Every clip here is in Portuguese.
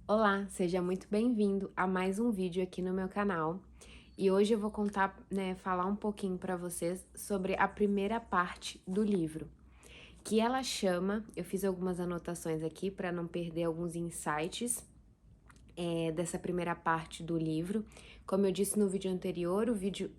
Olá, seja muito bem-vindo a mais um vídeo aqui no meu canal. E hoje eu vou contar, falar um pouquinho para vocês sobre a primeira parte do livro, que ela chama, eu fiz algumas anotações aqui para não perder alguns insights dessa primeira parte do livro. Como eu disse no vídeo anterior,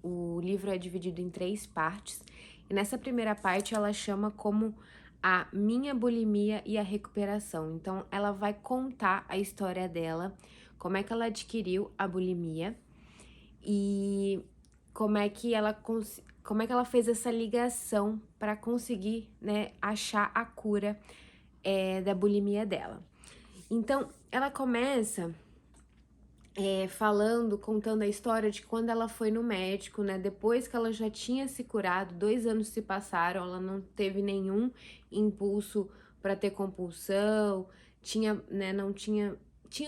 o livro é dividido em 3 partes, e nessa primeira parte ela chama como a minha bulimia e a recuperação. Então, ela vai contar a história dela, como é que ela adquiriu a bulimia e como é que ela fez essa ligação para conseguir, né, achar a cura da bulimia dela. Então, ela começa contando a história de quando ela foi no médico, né? Depois que ela já tinha se curado, 2 anos se passaram, ela não teve nenhum impulso para ter compulsão, tinha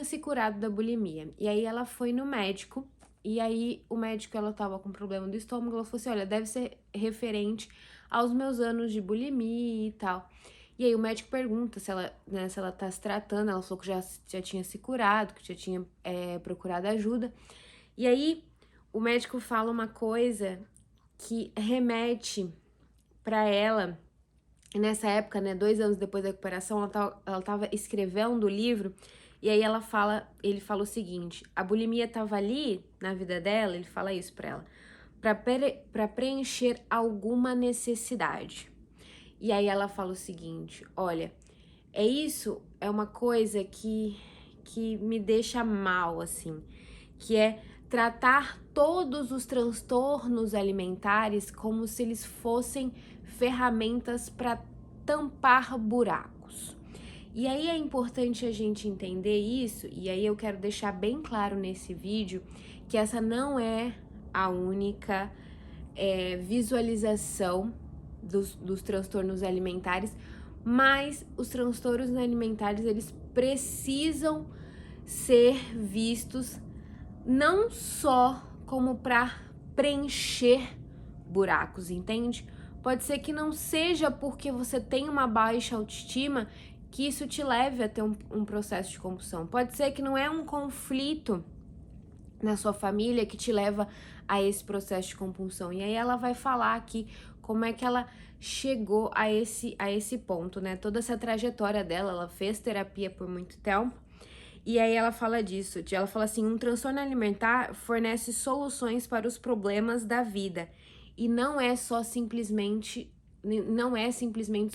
se curado da bulimia. E aí ela foi no médico, e aí o médico, ela tava com problema do estômago, ela falou assim: olha, deve ser referente aos meus anos de bulimia e tal. E aí o médico pergunta se ela tá se tratando, ela falou que já tinha se curado, que já tinha procurado ajuda. E aí o médico fala uma coisa que remete para ela, nessa época, né, 2 anos depois da recuperação, ela tava escrevendo o livro, e aí ele fala o seguinte: a bulimia tava ali na vida dela, ele fala isso pra ela, pra preencher alguma necessidade. E aí ela fala o seguinte: olha, é uma coisa que me deixa mal, assim, que é tratar todos os transtornos alimentares como se eles fossem ferramentas para tampar buracos. E aí é importante a gente entender isso, e aí eu quero deixar bem claro nesse vídeo que essa não é a única visualização dos transtornos alimentares, mas os transtornos alimentares, eles precisam ser vistos não só como para preencher buracos, entende? Pode ser que não seja porque você tem uma baixa autoestima que isso te leve a ter um processo de compulsão. Pode ser que não é um conflito na sua família que te leva a esse processo de compulsão. E aí ela vai falar aqui como é que ela chegou a esse ponto, né? Toda essa trajetória dela, ela fez terapia por muito tempo. E aí ela fala disso, ela fala assim: um transtorno alimentar fornece soluções para os problemas da vida. E não é simplesmente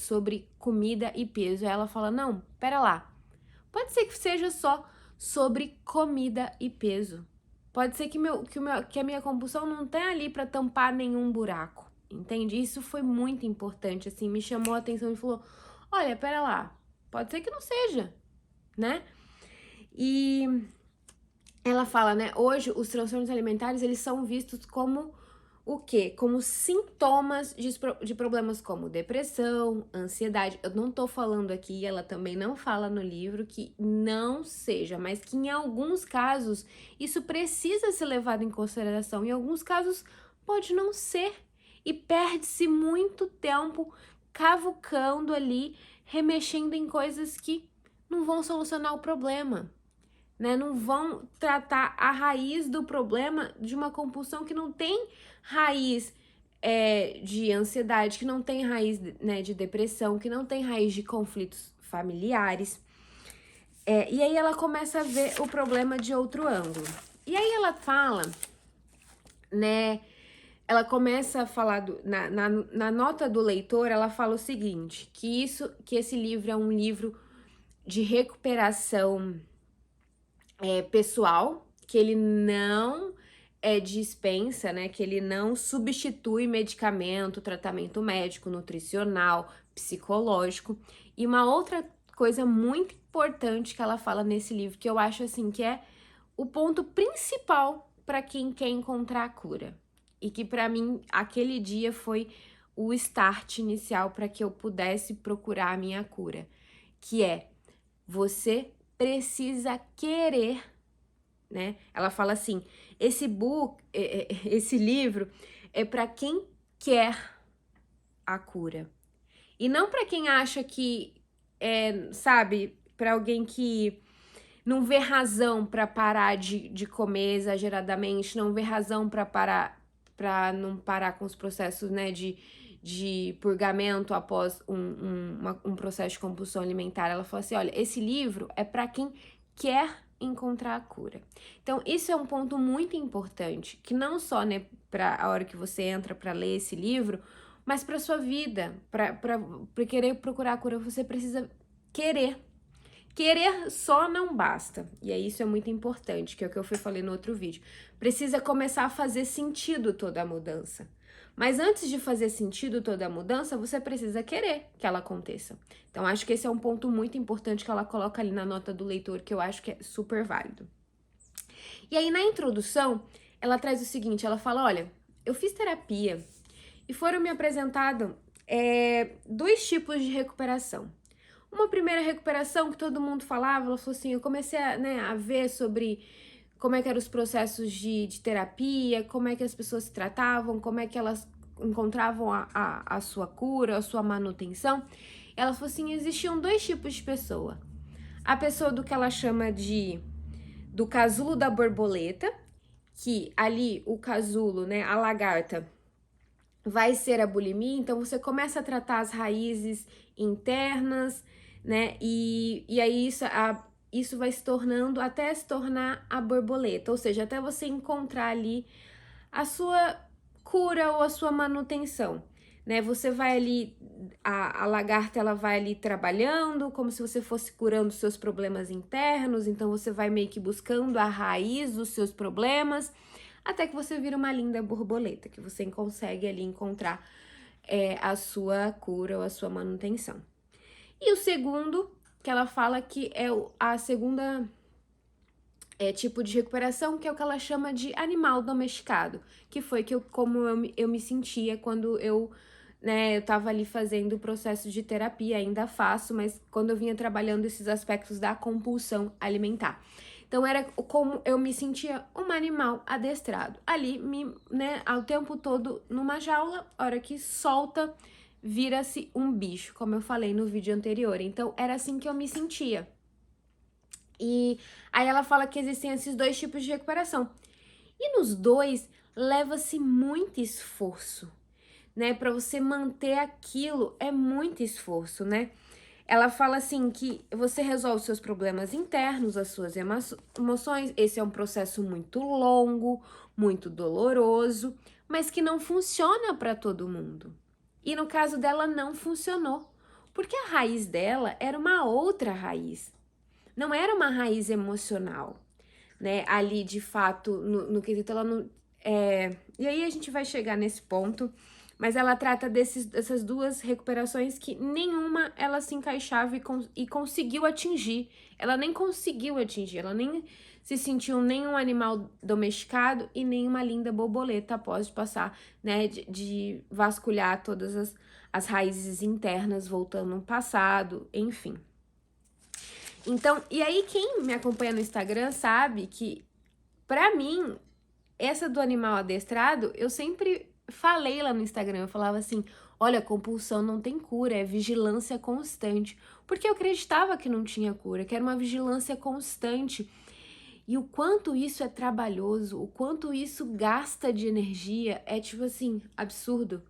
sobre comida e peso. Aí ela fala: não, pera lá. Pode ser que seja só sobre comida e peso. Pode ser que a minha compulsão não tenha ali para tampar nenhum buraco, entende? Isso foi muito importante, assim, me chamou a atenção e falou: olha, pera lá, pode ser que não seja, né? E ela fala, né, hoje os transtornos alimentares, eles são vistos como o quê? Como sintomas de problemas como depressão, ansiedade. Eu não tô falando aqui, ela também não fala no livro que não seja, mas que em alguns casos isso precisa ser levado em consideração. Em alguns casos pode não ser. E perde-se muito tempo cavucando ali, remexendo em coisas que não vão solucionar o problema, né? Não vão tratar a raiz do problema de uma compulsão que não tem raiz de ansiedade, que não tem raiz, né, de depressão, que não tem raiz de conflitos familiares. E aí ela começa a ver o problema de outro ângulo. E aí ela fala, né? Ela começa a falar na nota do leitor, ela fala o seguinte: que esse livro é um livro de recuperação pessoal, que ele não dispensa, né? Que ele não substitui medicamento, tratamento médico, nutricional, psicológico. E uma outra coisa muito importante que ela fala nesse livro, que eu acho assim que é o ponto principal para quem quer encontrar a cura. E que para mim aquele dia foi o start inicial para que eu pudesse procurar a minha cura, que é: você precisa querer, né? Ela fala assim: esse livro é para quem quer a cura e não para quem acha que sabe, para alguém que não vê razão para parar de comer exageradamente, não vê razão para não parar com os processos, né, de purgamento após um processo de compulsão alimentar. Ela falou assim, olha, esse livro é para quem quer encontrar a cura. Então, isso é um ponto muito importante, que não só, né, para a hora que você entra para ler esse livro, mas para sua vida, para querer procurar a cura, você precisa querer. Querer só não basta. E aí isso é muito importante, que é o que eu falei no outro vídeo. Precisa começar a fazer sentido toda a mudança. Mas antes de fazer sentido toda a mudança, você precisa querer que ela aconteça. Então, acho que esse é um ponto muito importante que ela coloca ali na nota do leitor, que eu acho que é super válido. E aí, na introdução, ela traz o seguinte, ela fala, olha, eu fiz terapia e foram me apresentados 2 tipos de recuperação. Uma primeira recuperação que todo mundo falava, ela falou assim, eu comecei a ver sobre como é que eram os processos de terapia, como é que as pessoas se tratavam, como é que elas encontravam a sua cura, a sua manutenção. Ela falou assim, existiam 2 tipos de pessoa. A pessoa do que ela chama do casulo da borboleta, que ali o casulo, né, a lagarta, vai ser a bulimia, então você começa a tratar as raízes internas, né, e aí isso vai se tornando, até se tornar a borboleta, ou seja, até você encontrar ali a sua cura ou a sua manutenção, né, você vai ali, a lagarta, ela vai ali trabalhando, como se você fosse curando os seus problemas internos, então você vai meio que buscando a raiz dos seus problemas, até que você vira uma linda borboleta, que você consegue ali encontrar a sua cura ou a sua manutenção. E o segundo, que ela fala que é a segunda tipo de recuperação, que é o que ela chama de animal domesticado, que foi como eu me sentia quando eu tava ali fazendo o processo de terapia, ainda faço, mas quando eu vinha trabalhando esses aspectos da compulsão alimentar. Então, era como eu me sentia um animal adestrado. Ali, ao tempo todo numa jaula, hora que solta, vira-se um bicho, como eu falei no vídeo anterior. Então, era assim que eu me sentia. E aí ela fala que existem esses 2 tipos de recuperação. E nos 2, leva-se muito esforço, né? Para você manter aquilo, é muito esforço, né? Ela fala assim que você resolve seus problemas internos, as suas emoções. Esse é um processo muito longo, muito doloroso, mas que não funciona para todo mundo. E no caso dela não funcionou, porque a raiz dela era uma outra raiz. Não era uma raiz emocional, né? Ali, de fato, no quesito, ela não... E aí a gente vai chegar nesse ponto, mas ela trata dessas 2 recuperações que nenhuma ela se encaixava e conseguiu atingir. Ela nem conseguiu atingir, ela nem se sentiu nem um animal domesticado e nem uma linda borboleta após de passar, né, de vasculhar todas as raízes internas, voltando no passado, enfim. Então, e aí quem me acompanha no Instagram sabe que, pra mim, essa do animal adestrado, eu sempre falei lá no Instagram, eu falava assim, olha, compulsão não tem cura, é vigilância constante. Porque eu acreditava que não tinha cura, que era uma vigilância constante. E o quanto isso é trabalhoso, o quanto isso gasta de energia, é tipo assim, absurdo.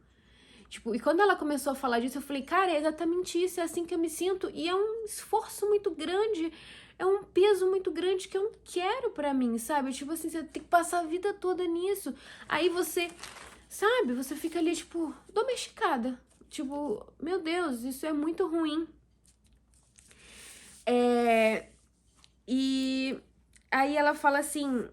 Tipo, e quando ela começou a falar disso, eu falei, cara, é exatamente isso, é assim que eu me sinto. E é um esforço muito grande, é um peso muito grande que eu não quero pra mim, sabe? Tipo assim, você tem que passar a vida toda nisso. Aí você, sabe, você fica ali, tipo, domesticada. Tipo, meu Deus, isso é muito ruim. E aí ela fala assim,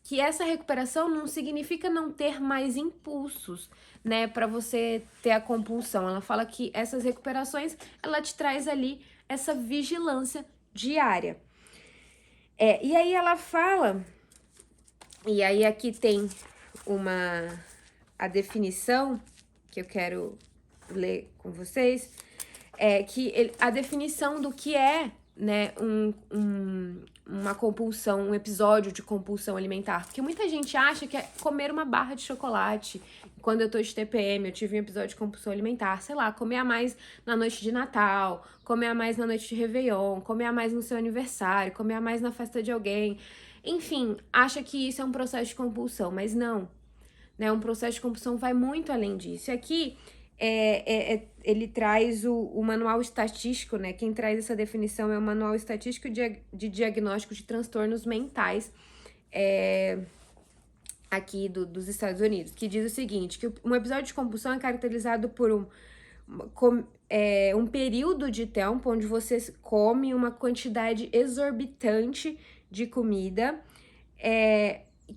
que essa recuperação não significa não ter mais impulsos, né, para você ter a compulsão. Ela fala que essas recuperações, ela te traz ali essa vigilância diária. E aí ela fala, e aí aqui tem a definição que eu quero ler com vocês, a definição do que é, né, uma compulsão, um episódio de compulsão alimentar. Porque muita gente acha que é comer uma barra de chocolate, quando eu tô de TPM, eu tive um episódio de compulsão alimentar, sei lá, comer a mais na noite de Natal, comer a mais na noite de Réveillon, comer a mais no seu aniversário, comer a mais na festa de alguém. Enfim, acha que isso é um processo de compulsão, mas não, né? Um processo de compulsão vai muito além disso. E aqui ele traz o manual estatístico, né? Quem traz essa definição é o manual estatístico de diagnóstico de transtornos mentais aqui dos Estados Unidos, que diz o seguinte, que um episódio de compulsão é caracterizado por um período de tempo onde você come uma quantidade exorbitante de comida,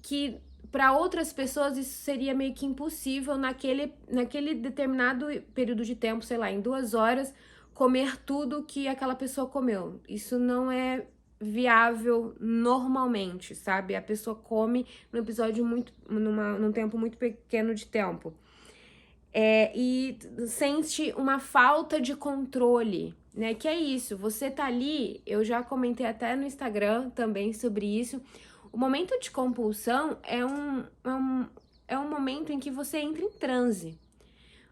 que para outras pessoas isso seria meio que impossível naquele determinado período de tempo, sei lá, em 2 horas, comer tudo que aquela pessoa comeu. Isso não é viável normalmente, sabe? A pessoa come num tempo muito pequeno de tempo. E sente uma falta de controle, né? Que é isso, você tá ali, eu já comentei até no Instagram também sobre isso. O momento de compulsão é um momento em que você entra em transe.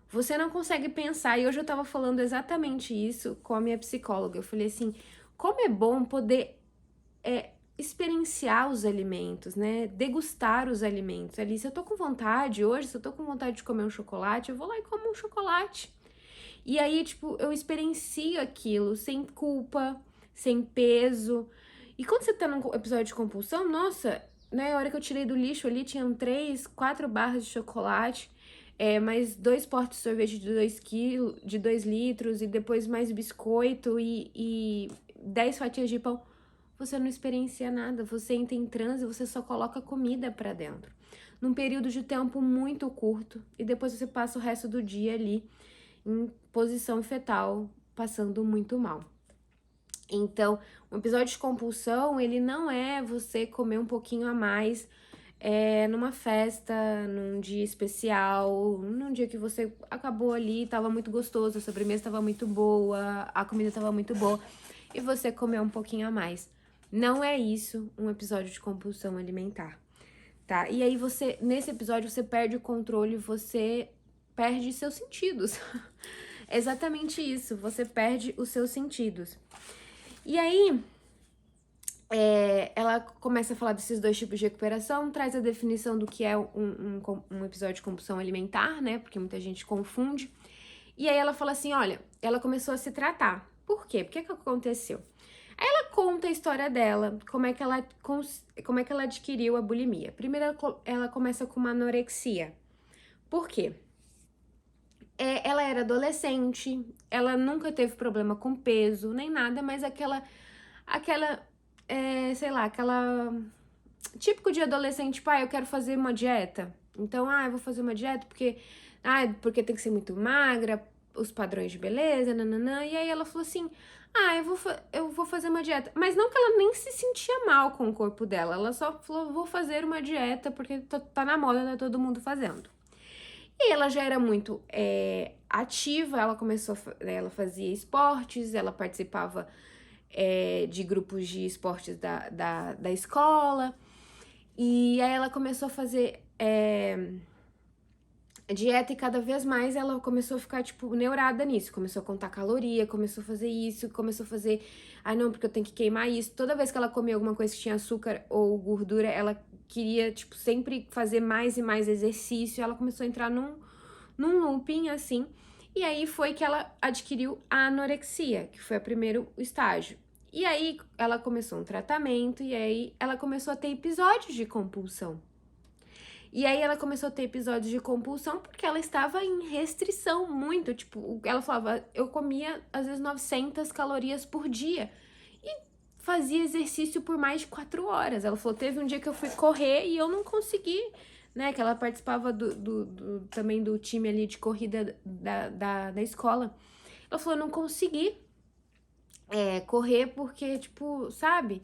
Você não consegue pensar, e hoje eu tava falando exatamente isso com a minha psicóloga. Eu falei assim, como é bom poder experienciar os alimentos, né? Degustar os alimentos. Ali, se eu tô com vontade hoje, se eu tô com vontade de comer um chocolate, eu vou lá e como um chocolate. E aí, tipo, eu experiencio aquilo sem culpa, sem peso. E quando você tá num episódio de compulsão, nossa, né? A hora que eu tirei do lixo ali, tinham 3, 4 barras de chocolate, mais 2 potes de sorvete de 2 litros, e depois mais biscoito e 10 fatias de pão. Você não experiencia nada, você entra em transe, você só coloca comida pra dentro. Num período de tempo muito curto, e depois você passa o resto do dia ali em posição fetal, passando muito mal. Então, um episódio de compulsão, ele não é você comer um pouquinho a mais numa festa, num dia especial, num dia que você acabou ali, tava muito gostoso, a sobremesa tava muito boa, a comida tava muito boa, e você comeu um pouquinho a mais. Não é isso um episódio de compulsão alimentar, tá? E aí nesse episódio, você perde o controle, você perde seus sentidos. É exatamente isso, você perde os seus sentidos. E aí, ela começa a falar desses 2 tipos de recuperação, traz a definição do que é um episódio de compulsão alimentar, né? Porque muita gente confunde. E aí ela fala assim, olha, ela começou a se tratar. Por quê? O que aconteceu? Aí ela conta a história dela, como é que ela adquiriu a bulimia. Primeiro ela começa com uma anorexia. Por quê? Ela era adolescente, ela nunca teve problema com peso, nem nada, mas sei lá, aquela típico de adolescente, tipo, eu quero fazer uma dieta. Então, eu vou fazer uma dieta porque tem que ser muito magra, os padrões de beleza, nananã. E aí ela falou assim, eu vou fazer uma dieta. Mas não que ela nem se sentia mal com o corpo dela, ela só falou, vou fazer uma dieta porque tá na moda, tá todo mundo fazendo. E ela já era muito ativa, ela fazia esportes, ela participava de grupos de esportes da escola. E aí ela começou a fazer dieta e cada vez mais ela começou a ficar, tipo, neurada nisso. Começou a contar caloria, começou a fazer isso, começou a fazer... não, porque eu tenho que queimar isso. Toda vez que ela comia alguma coisa que tinha açúcar ou gordura, ela queria, tipo, sempre fazer mais e mais exercício. Ela começou a entrar num looping, assim. E aí foi que ela adquiriu a anorexia, que foi o primeiro estágio. E aí ela começou um tratamento e aí ela começou a ter episódios de compulsão. E aí ela começou a ter episódios de compulsão porque ela estava em restrição muito, tipo, ela falava, eu comia às vezes 900 calorias por dia e fazia exercício por mais de 4 horas. Ela falou, teve um dia que eu fui correr e eu não consegui, né, que ela participava também do time ali de corrida da escola. Ela falou, eu não consegui correr porque, tipo, sabe?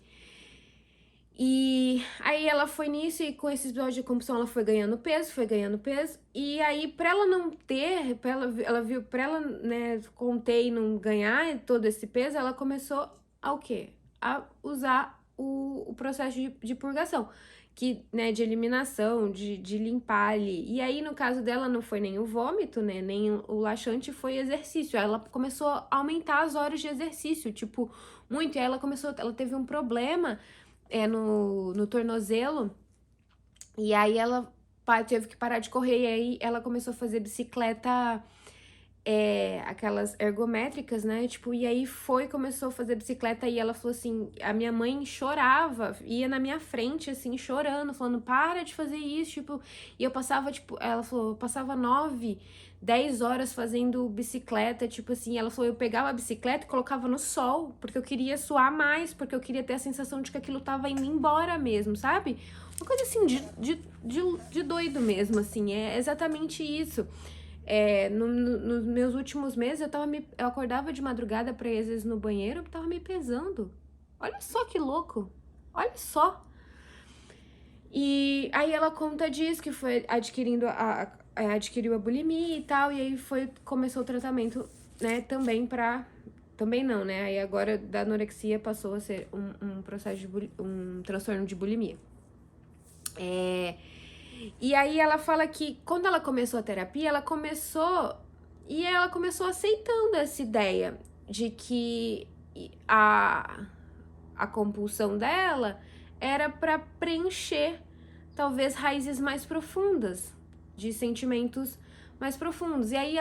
E aí ela foi nisso e com esses episódios de compulsão ela foi ganhando peso, e aí pra ela não ter, pra ela, né, conter e não ganhar todo esse peso, ela começou a o quê? A usar o processo de purgação, que, né, de eliminação, de limpar ali. E aí, no caso dela, não foi nem o vômito, né, nem o laxante, foi exercício. Ela começou a aumentar as horas de exercício, tipo, muito. E aí ela teve um problema no tornozelo, e aí ela teve que parar de correr, e aí ela começou a fazer bicicleta, aquelas ergométricas, né, tipo, e aí começou a fazer bicicleta, e ela falou assim, a minha mãe chorava, ia na minha frente, assim, chorando, falando, para de fazer isso, tipo, e eu passava, tipo, ela falou, eu passava 9, 10 horas fazendo bicicleta, tipo assim, ela falou, eu pegava a bicicleta e colocava no sol, porque eu queria suar mais, porque eu queria ter a sensação de que aquilo tava indo embora mesmo, sabe? Uma coisa assim, de doido mesmo, assim, é exatamente isso. Nos meus últimos meses, eu acordava de madrugada pra ir às vezes no banheiro, eu tava me pesando. Olha só que louco. Olha só. E aí ela conta disso, que foi adquiriu a bulimia e tal, e aí começou o tratamento, né, também não, né, aí agora da anorexia passou a ser um processo um transtorno de bulimia. E aí ela fala que quando ela começou a terapia, ela começou aceitando essa ideia de que a compulsão dela era para preencher talvez raízes mais profundas, de sentimentos mais profundos. E aí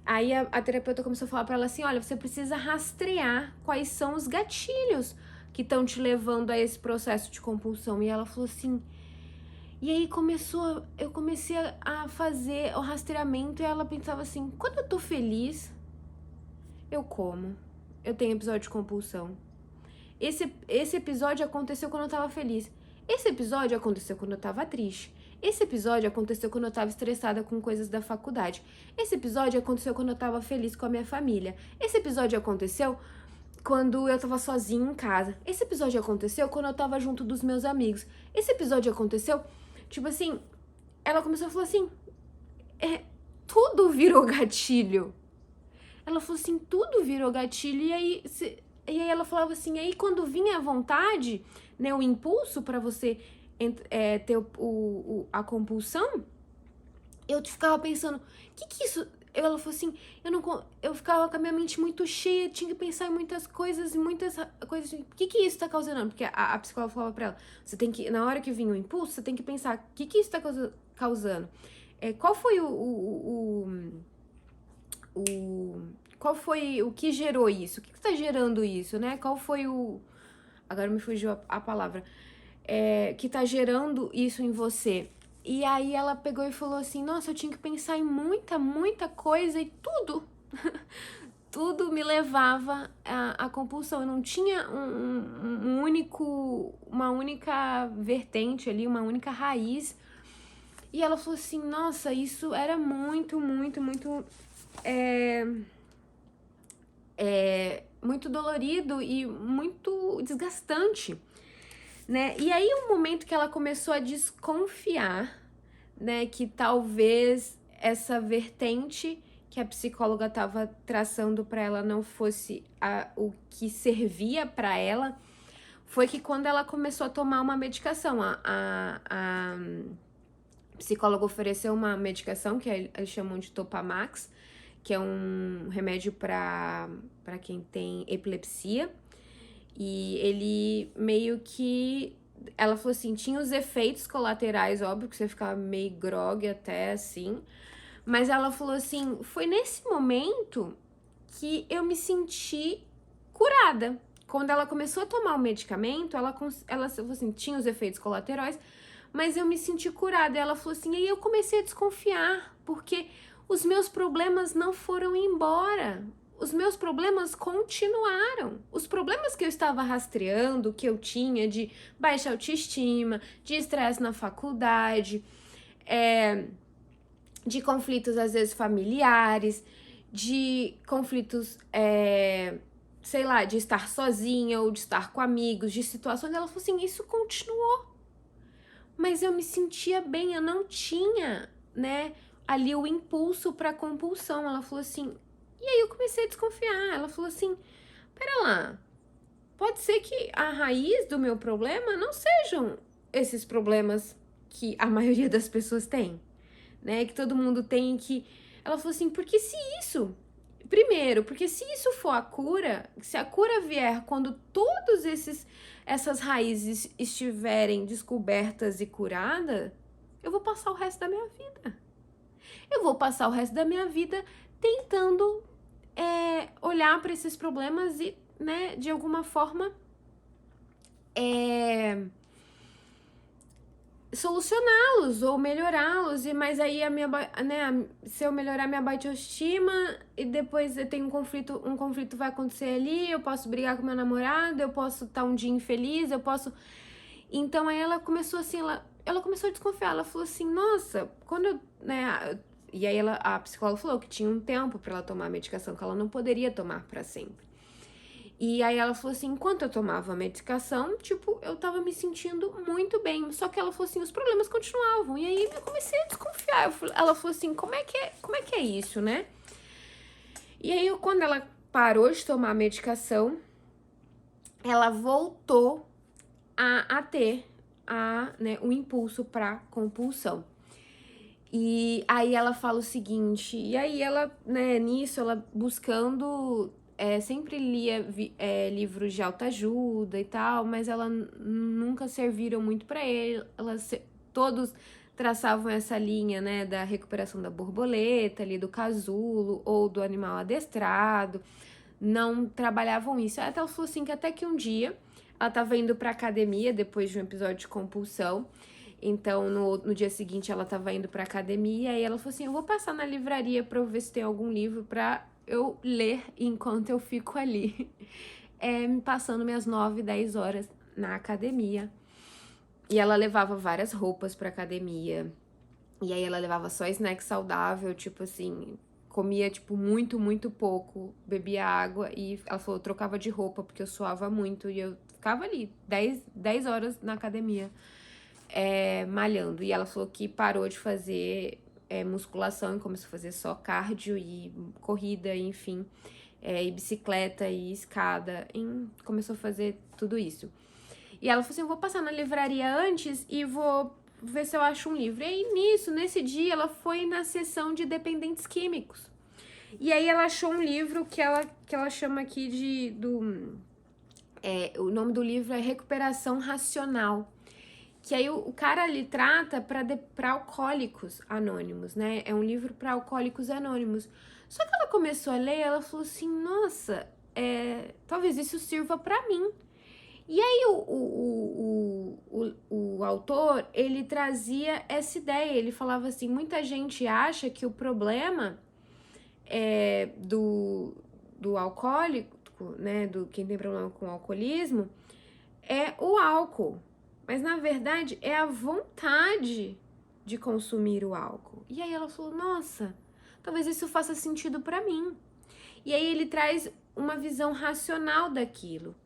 aí a terapeuta começou a falar para ela assim, olha, você precisa rastrear quais são os gatilhos que estão te levando a esse processo de compulsão. E ela falou assim, e aí eu comecei a fazer o rastreamento, e ela pensava assim, quando eu tô feliz, eu como. Eu tenho episódio de compulsão. Esse episódio aconteceu quando eu tava feliz. Esse episódio aconteceu quando eu tava triste. Esse episódio aconteceu quando eu tava estressada com coisas da faculdade. Esse episódio aconteceu quando eu tava feliz com a minha família. Esse episódio aconteceu quando eu tava sozinha em casa. Esse episódio aconteceu quando eu tava junto dos meus amigos. Esse episódio aconteceu, tipo assim, ela começou a falar assim, tudo virou gatilho. Ela falou assim, tudo virou gatilho, e aí ela falava assim, aí quando vinha a vontade, né, o impulso pra você ter a compulsão, eu ficava pensando, que isso... Ela falou assim, eu ficava com a minha mente muito cheia, tinha que pensar em muitas coisas, o que isso tá causando? Porque a psicóloga falava pra ela, você tem que, na hora que vinha o impulso, você tem que pensar, o que isso tá causando? Qual foi qual foi o que gerou isso? O que tá gerando isso, né? Qual foi agora me fugiu a palavra, que tá gerando isso em você? E aí ela pegou e falou assim, nossa, eu tinha que pensar em muita coisa, e tudo me levava à compulsão. Eu não tinha uma única vertente ali, uma única raiz. E ela falou assim, nossa, isso era muito muito dolorido e muito desgastante, né? E aí um momento que ela começou a desconfiar, né, que talvez essa vertente que a psicóloga estava traçando para ela não fosse o que servia para ela, foi que quando ela começou a tomar uma medicação, a psicóloga ofereceu uma medicação que eles chamam de Topamax, que é um remédio para quem tem epilepsia, e ele meio que... Ela falou assim, tinha os efeitos colaterais, óbvio, que você ficava meio grogue até, assim, mas ela falou assim, foi nesse momento que eu me senti curada. Quando ela começou a tomar o medicamento, ela falou assim, tinha os efeitos colaterais, mas eu me senti curada. E ela falou assim, aí eu comecei a desconfiar, porque os meus problemas não foram embora. Os meus problemas continuaram. Os problemas que eu estava rastreando, que eu tinha de baixa autoestima, de estresse na faculdade, de conflitos às vezes familiares, de conflitos, sei lá, de estar sozinha ou de estar com amigos, de situações. Ela falou assim, isso continuou. Mas eu me sentia bem, eu não tinha, né, ali o impulso para compulsão. Ela falou assim, e aí eu comecei a desconfiar. Ela falou assim, pera lá, pode ser que a raiz do meu problema não sejam esses problemas que a maioria das pessoas tem, né? Que todo mundo tem, que... Ela falou assim, porque se isso... Primeiro, porque se isso for a cura, se a cura vier quando todos essas raízes estiverem descobertas e curadas, eu vou passar o resto da minha vida. Eu vou passar o resto da minha vida tentando olhar para esses problemas e, né, de alguma forma, solucioná-los ou melhorá-los, mas aí se eu melhorar minha baixa autoestima e depois eu tenho um conflito vai acontecer ali, eu posso brigar com meu namorado, eu posso estar um dia infeliz, eu posso... Então aí ela começou assim, ela começou a desconfiar, ela falou assim, nossa, quando eu, né, e aí a psicóloga falou que tinha um tempo para ela tomar a medicação, que ela não poderia tomar para sempre. E aí ela falou assim, enquanto eu tomava a medicação, tipo, eu tava me sentindo muito bem. Só que ela falou assim, os problemas continuavam. E aí eu comecei a desconfiar. Ela falou assim, como é que é isso, né? E aí, quando ela parou de tomar a medicação, ela voltou a ter o impulso pra compulsão. E aí ela fala o seguinte, e aí ela, né, nisso, ela buscando... sempre lia livros de autoajuda e tal, mas ela nunca serviram muito para ele. Todos traçavam essa linha, né, da recuperação da borboleta, ali do casulo ou do animal adestrado. Não trabalhavam isso. Até ela falou assim que até que um dia ela tava indo pra academia depois de um episódio de compulsão. Então, no dia seguinte, ela tava indo pra academia e ela falou assim, eu vou passar na livraria pra eu ver se tem algum livro pra eu ler enquanto eu fico ali, me passando minhas 9, 10 horas na academia. E ela levava várias roupas pra academia. E aí ela levava só snack saudável, tipo assim, comia, tipo, muito, muito pouco, bebia água. E ela falou, eu trocava de roupa porque eu suava muito. E eu ficava ali 10 horas na academia, malhando. E ela falou que parou de fazer musculação e começou a fazer só cardio e corrida, enfim, e bicicleta e escada, começou a fazer tudo isso. E ela falou assim, eu vou passar na livraria antes e vou ver se eu acho um livro. E aí, nesse dia, ela foi na seção de dependentes químicos. E aí ela achou um livro que ela chama aqui o nome do livro é Recuperação Racional. Que aí o cara ali trata para alcoólicos anônimos, né? É um livro para alcoólicos anônimos. Só que ela começou a ler, ela falou assim, nossa, talvez isso sirva para mim. E aí o autor, ele trazia essa ideia, ele falava assim, muita gente acha que o problema do alcoólico, né, do quem tem problema com o alcoolismo, é o álcool. Mas, na verdade, é a vontade de consumir o álcool. E aí ela falou, nossa, talvez isso faça sentido para mim. E aí ele traz uma visão racional daquilo,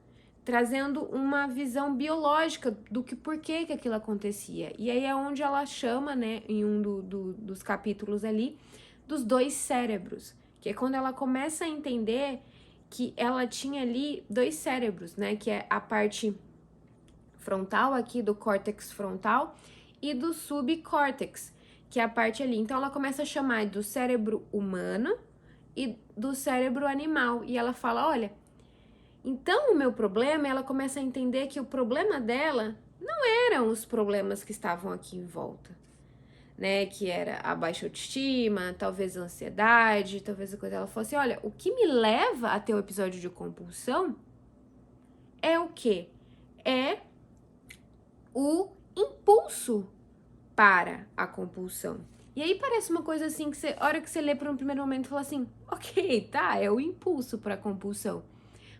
trazendo uma visão biológica do por que aquilo acontecia. E aí é onde ela chama, né, em um dos capítulos ali, dos 2 cérebros. Que é quando ela começa a entender que ela tinha ali 2 cérebros, né, que é a parte frontal aqui do córtex frontal e do subcórtex, que é a parte ali. Então ela começa a chamar do cérebro humano e do cérebro animal. E ela fala, olha, então o meu problema, ela começa a entender que o problema dela não eram os problemas que estavam aqui em volta, né? Que era a baixa autoestima, talvez a ansiedade, talvez a coisa. Ela falou assim, olha, o que me leva a ter o episódio de compulsão é o quê? É o impulso para a compulsão. E aí parece uma coisa assim que a hora que você lê por um primeiro momento, fala assim, ok, tá, é o impulso para a compulsão.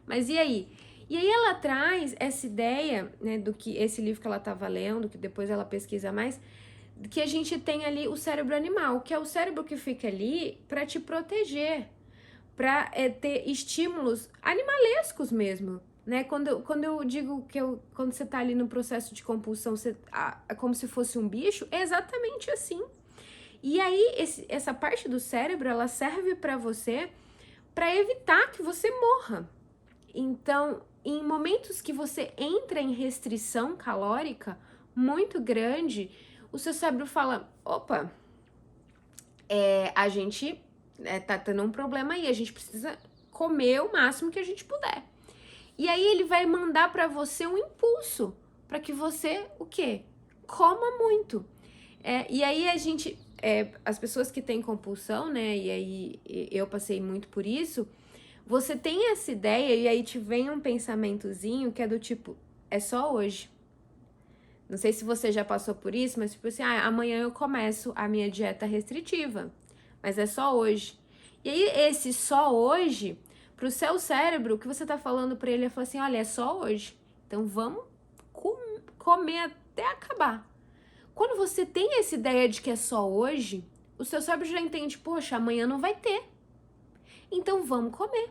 Mas e aí? E aí ela traz essa ideia, né, do que esse livro que ela estava lendo, que depois ela pesquisa mais, que a gente tem ali o cérebro animal, que é o cérebro que fica ali para te proteger, para ter estímulos animalescos mesmo, né? Quando eu digo quando você tá ali no processo de compulsão, é como se fosse um bicho, é exatamente assim. E aí, essa parte do cérebro, ela serve para você, para evitar que você morra. Então, em momentos que você entra em restrição calórica muito grande, o seu cérebro fala, opa, a gente tá tendo um problema aí, a gente precisa comer o máximo que a gente puder. E aí ele vai mandar para você um impulso para que você, o quê? Coma muito. E aí as pessoas que têm compulsão, né, e aí eu passei muito por isso, você tem essa ideia e aí te vem um pensamentozinho que é do tipo, é só hoje. Não sei se você já passou por isso, mas tipo assim, amanhã eu começo a minha dieta restritiva, mas é só hoje. E aí esse só hoje, pro seu cérebro, o que você tá falando pra ele é falar assim, olha, é só hoje. Então vamos comer até acabar. Quando você tem essa ideia de que é só hoje, o seu cérebro já entende, poxa, amanhã não vai ter. Então vamos comer.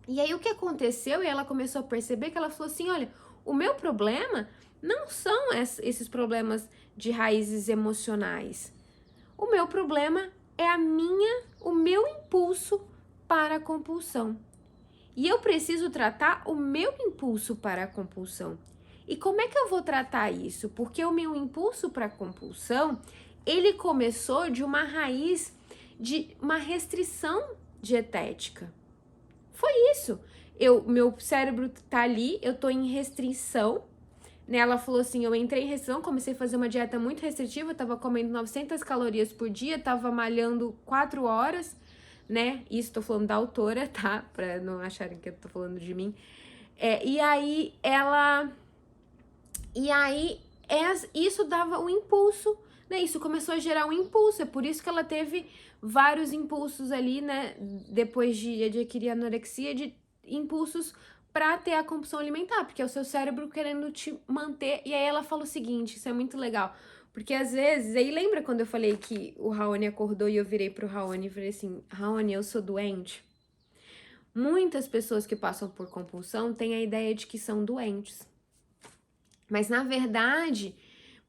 E aí o que aconteceu? E ela começou a perceber que ela falou assim, olha, o meu problema não são esses problemas de raízes emocionais. O meu problema é o meu impulso para a compulsão. E eu preciso tratar o meu impulso para a compulsão. E como é que eu vou tratar isso? Porque o meu impulso para a compulsão, ele começou de uma raiz de uma restrição dietética. Foi isso. Meu cérebro tá ali, eu tô em restrição, né? Ela falou assim, eu entrei em restrição, comecei a fazer uma dieta muito restritiva, tava comendo 900 calorias por dia, tava malhando 4 horas, né? Isso tô falando da autora, tá? Pra não acharem que eu tô falando de mim. Isso dava um impulso, né? Isso começou a gerar um impulso, é por isso que ela teve vários impulsos ali, né? Depois de adquirir anorexia, de impulsos para ter a compulsão alimentar, porque é o seu cérebro querendo te manter. E aí ela fala o seguinte, isso é muito legal, porque às vezes, aí lembra quando eu falei que o Raoni acordou e eu virei pro Raoni e falei assim, Raoni, eu sou doente? Muitas pessoas que passam por compulsão têm a ideia de que são doentes. Mas, na verdade,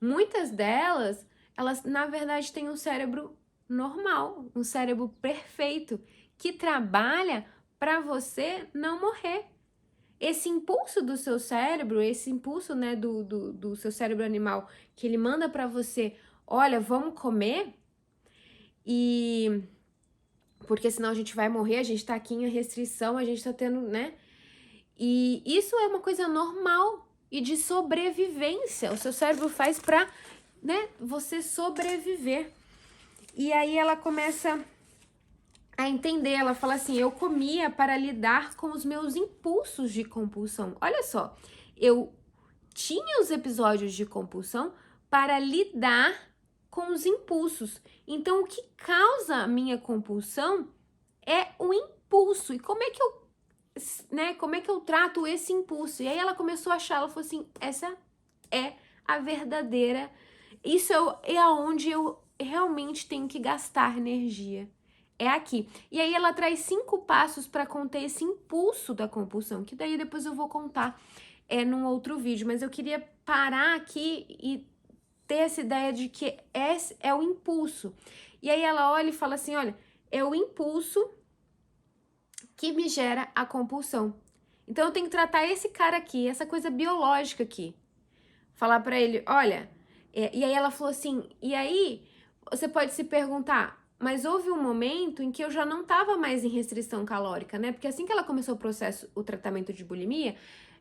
muitas delas, elas, na verdade, têm um cérebro normal, um cérebro perfeito, que trabalha para você não morrer. Esse impulso do seu cérebro, esse impulso, né, do seu cérebro animal, que ele manda para você, olha, vamos comer, e porque senão a gente vai morrer, a gente tá aqui em restrição, a gente tá tendo, né? E isso é uma coisa normal e de sobrevivência. O seu cérebro faz pra, né, você sobreviver. E aí ela começa a entender, ela fala assim, eu comia para lidar com os meus impulsos de compulsão. Olha só, eu tinha os episódios de compulsão para lidar com os impulsos. Então, o que causa a minha compulsão é o impulso. E como é que eu, né, como é que eu trato esse impulso? E aí ela começou a achar, ela falou assim, essa é a verdadeira, isso é aonde eu realmente tenho que gastar energia. É aqui. E aí ela traz 5 passos para conter esse impulso da compulsão, que daí depois eu vou contar num outro vídeo, mas eu queria parar aqui e ter essa ideia de que é o impulso. E aí ela olha e fala assim, olha, é o impulso que me gera a compulsão. Então eu tenho que tratar esse cara aqui, essa coisa biológica aqui. Falar pra ele, olha, e aí ela falou assim, e aí você pode se perguntar, mas houve um momento em que eu já não tava mais em restrição calórica, né? Porque assim que ela começou o tratamento de bulimia,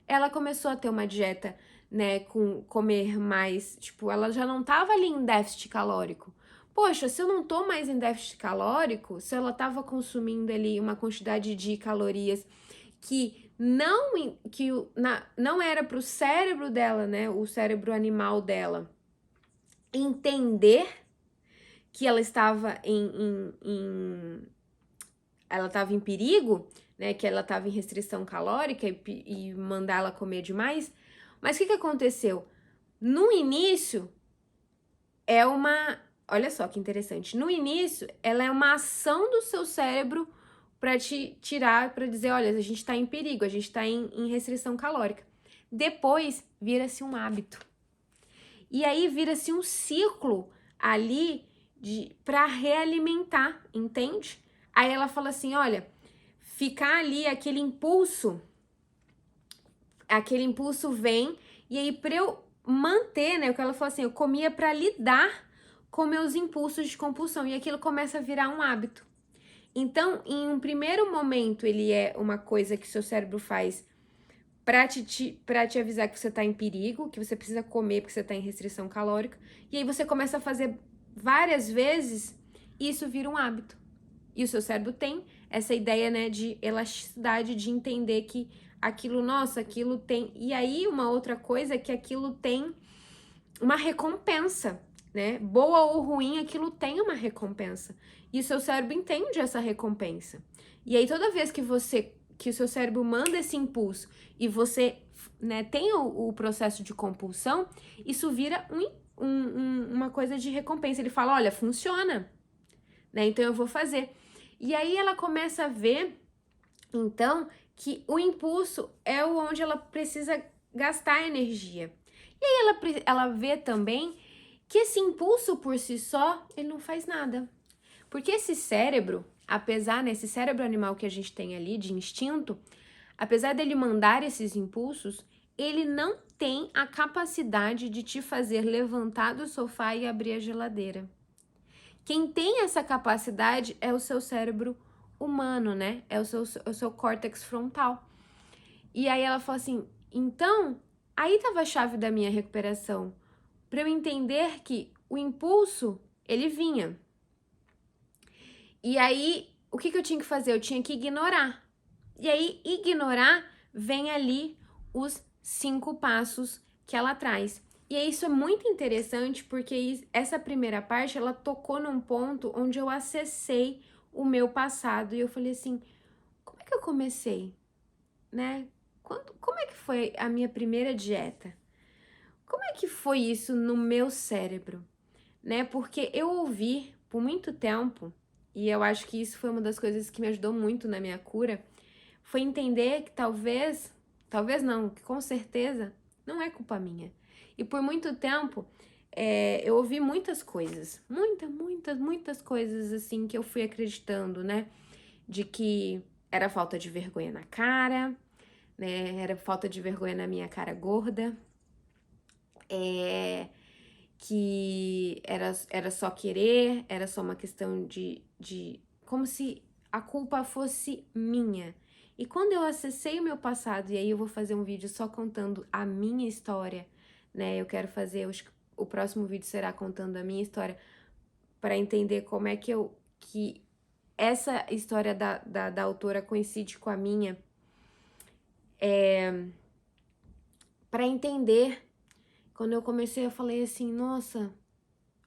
ela começou a ter uma dieta, né, com comer mais, tipo, ela já não tava ali em déficit calórico. Poxa, se eu não tô mais em déficit calórico, se ela tava consumindo ali uma quantidade de calorias que não era pro cérebro dela, né, o cérebro animal dela, entender que ela estava ela estava em perigo, né, que ela estava em restrição calórica e mandar ela comer demais. Mas o que aconteceu? No início, olha só que interessante, no início, ela é uma ação do seu cérebro para te tirar, para dizer, olha, a gente está em perigo, a gente está em restrição calórica. Depois, vira-se um hábito. E aí, vira-se um ciclo ali para realimentar, entende? Aí ela fala assim, olha, ficar ali aquele impulso, aquele impulso vem, e aí pra eu manter, né, o que ela falou assim, eu comia pra lidar com meus impulsos de compulsão, e aquilo começa a virar um hábito. Então, em um primeiro momento, ele é uma coisa que seu cérebro faz pra te avisar que você tá em perigo, que você precisa comer porque você tá em restrição calórica, e aí você começa a fazer várias vezes, e isso vira um hábito. E o seu cérebro tem essa ideia, né, de elasticidade, de entender que aquilo, nossa, aquilo tem... E aí, uma outra coisa é que aquilo tem uma recompensa, né? Boa ou ruim, aquilo tem uma recompensa. E o seu cérebro entende essa recompensa. E aí, toda vez que o seu cérebro manda esse impulso e você, né, tem o processo de compulsão, isso vira uma coisa de recompensa. Ele fala, olha, funciona, né? Então eu vou fazer. E aí ela começa a ver, então, que o impulso é onde ela precisa gastar energia. E aí ela vê também que esse impulso por si só, ele não faz nada. Porque esse cérebro, apesar, né, esse cérebro animal que a gente tem ali, de instinto, apesar dele mandar esses impulsos, ele não tem a capacidade de te fazer levantar do sofá e abrir a geladeira. Quem tem essa capacidade é o seu cérebro humano, né? É o seu córtex frontal. E aí ela falou assim, então, aí tava a chave da minha recuperação, para eu entender que o impulso, ele vinha. E aí, o que eu tinha que fazer? Eu tinha que ignorar. E aí, ignorar, vem ali os 5 passos que ela traz. E aí, isso é muito interessante, porque essa primeira parte, ela tocou num ponto onde eu acessei o meu passado. E eu falei assim, como é que eu comecei? Né? Como é que foi a minha primeira dieta? Como é que foi isso no meu cérebro? Né? Porque eu ouvi por muito tempo, e eu acho que isso foi uma das coisas que me ajudou muito na minha cura, foi entender que talvez não, que com certeza não é culpa minha. E por muito tempo, eu ouvi muitas coisas, muitas coisas assim que eu fui acreditando, né? De que era falta de vergonha na cara, né? Era falta de vergonha na minha cara gorda, que era só querer, era só uma questão de como se a culpa fosse minha. E quando eu acessei o meu passado, e aí eu vou fazer um vídeo só contando a minha história, né? Eu quero fazer, o próximo vídeo será contando a minha história, para entender como é que essa história da autora coincide com a minha, para entender. Quando eu comecei, eu falei assim, nossa,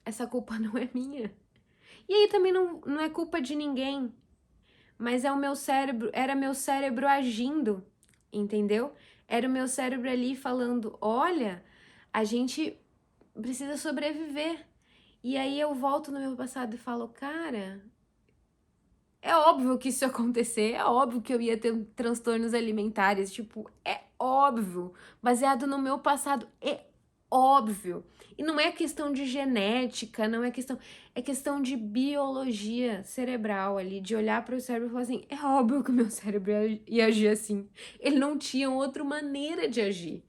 essa culpa não é minha. E aí também não é culpa de ninguém, mas é o meu cérebro, era meu cérebro agindo, entendeu? Era o meu cérebro ali falando, olha, a gente precisa sobreviver. E aí eu volto no meu passado e falo, cara, é óbvio que isso ia acontecer, é óbvio que eu ia ter transtornos alimentares, tipo, é óbvio, baseado no meu passado, é óbvio. E não é questão de genética, não é questão, é questão de biologia cerebral ali, de olhar para o cérebro e falar assim, é óbvio que o meu cérebro ia agir assim. Ele não tinha outra maneira de agir.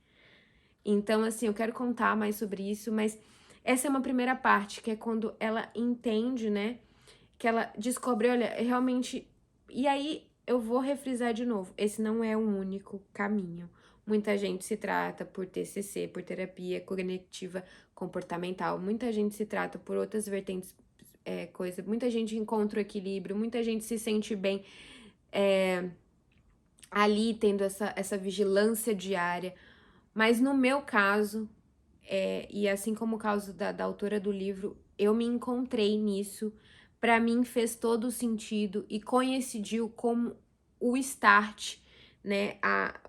Então, assim, eu quero contar mais sobre isso, mas essa é uma primeira parte, que é quando ela entende, né, que ela descobre, olha, realmente... E aí, eu vou refrisar de novo, esse não é um único caminho. Muita gente se trata por TCC, por terapia cognitiva comportamental. Muita gente se trata por outras vertentes, muita gente encontra o equilíbrio, muita gente se sente bem ali, tendo essa vigilância diária. Mas no meu caso, e assim como o caso da autora do livro, eu me encontrei nisso. Para mim fez todo sentido e coincidiu com o start, né?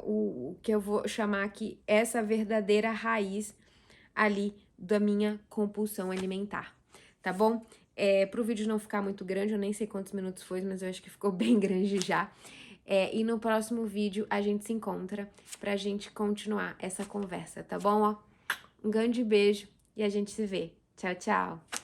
O que eu vou chamar aqui, essa verdadeira raiz ali da minha compulsão alimentar, tá bom? Pro vídeo não ficar muito grande, eu nem sei quantos minutos foi, mas eu acho que ficou bem grande já. E no próximo vídeo a gente se encontra pra gente continuar essa conversa, tá bom? Ó, um grande beijo e a gente se vê. Tchau, tchau!